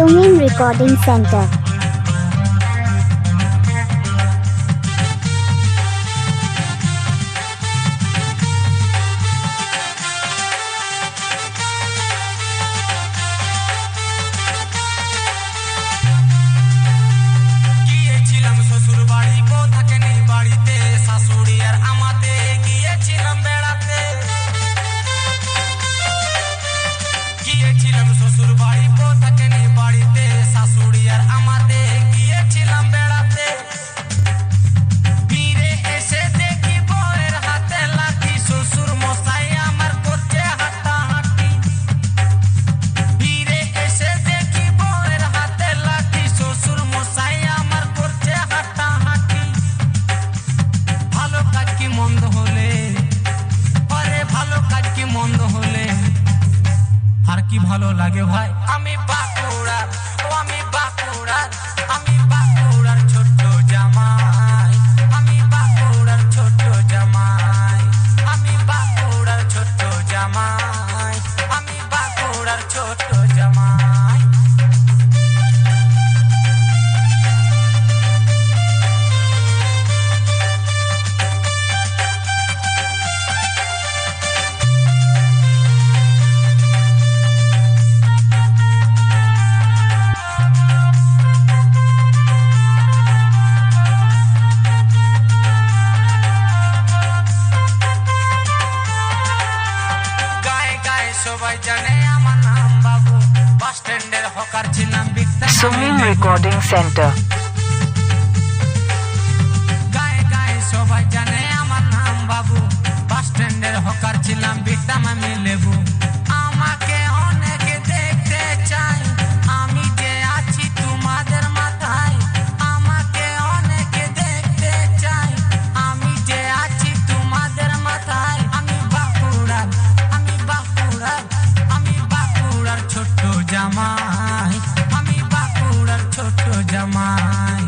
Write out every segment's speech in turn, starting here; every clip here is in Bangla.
Sungin Recording Center. কি ভালো লাগে ভাই আমি বাঁকুড়ার আমি বাঁকুড়ার ছোট্ট জামাই আমি বাঁকুড়ার ছোট্ট জামাই আমি বাঁকুড়ার ছোট্ট জামাই আমি বাঁকুড়ার ছোট্ট জামাই Sungin Recording Center. গায়ে গায়ে সবাই জানে আমার নাম বাবু বাস স্ট্যান্ডের হকার ছিলাম বিটাম আমি লেবু আমাকে অনেকে দেখতে চাই আমি যে আছি তোমাদের মাথায় আমাকে অনেকে দেখতে চাই আমি যে আছি তোমাদের মাথায় আমি বাঁকুড়ার ছোট্ট জামাই আমি বাঁকুড়ার ছোট্ট জামাই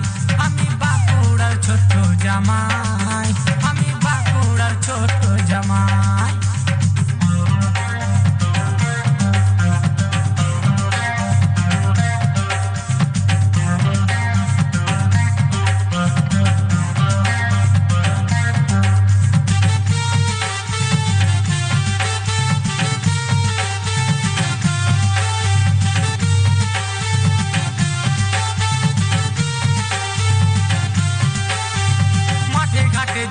আমি বাঁকুড়ার ছোট্ট জামাই আমি বাঁকুড়ার ছোট্ট জামাই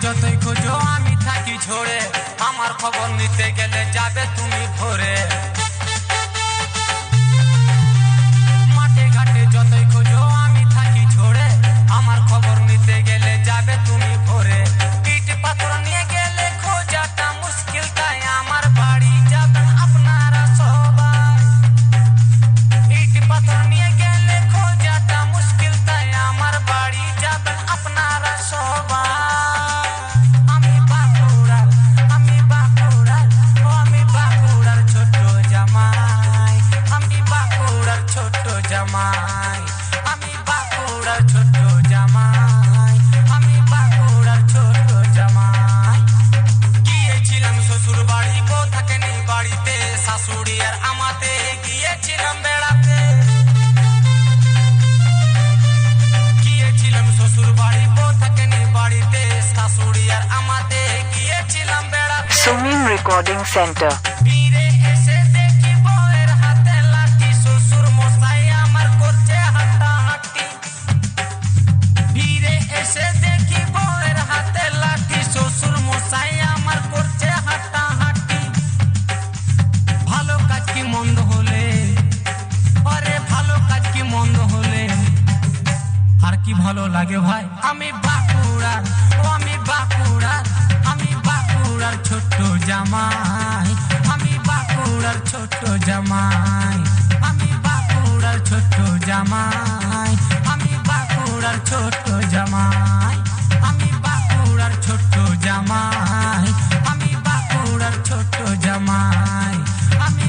যতই খোঁজো আমি থাকি ঝরে আমার খবর নিতে গেলে যাবে তুমি ভোরে মাঠে ঘাটে যতই খোঁজো আমি থাকি ঝরে আমার খবর নিতে গেলে যাবে তুমি ভোরে ইট পাথর নিয়ে গেলে খোঁজাটা মুশকিল তাই আমার বাড়ি যাবেন আপনারা সবাই ইট পাথর নিয়ে গেলে খোঁজাটা মুশকিল তাই আমার বাড়ি যাবেন আপনারা সবাই জামাই আমি বাঁকুড়ার ছোট্ট জামাই আমি বাঁকুড়ার ছোট্ট জামাই গিয়েছিলাম শ্বশুর বাড়ি বউ থাকেনি বাড়িতে শাশুড়ি আর আমাতে গিয়েছিলাম বেড়াতে গিয়েছিলাম শ্বশুর বাড়ি বউ থাকেনি বাড়িতে শাশুড়ি আর আমাতে গিয়েছিলাম বেড়াতে Sungin Recording Center. ফিরে এসে দেখি বউয়ের হাতে লাঠি শ্বশুর মশাই আমার করছে হাঁটাহাঁটি ফিরে এসে দেখি বউয়ের হাতে লাঠি শ্বশুর মশাই আমার করছে হাঁটাহাঁটি ভালো কাজ কি মন্দ হলে আরে ভালো কাজ কি মন্দ হলে আর কি ভালো লাগে ভাই আমি বাঁকুড়ার আমি বাঁকুড়ার ছোট্ট জামাই আমি বাঁকুড়ার ছোট্ট জামাই আমি বাঁকুড়ার ছোট্ট জামাই আমি বাঁকুড়ার ছোট্ট জামাই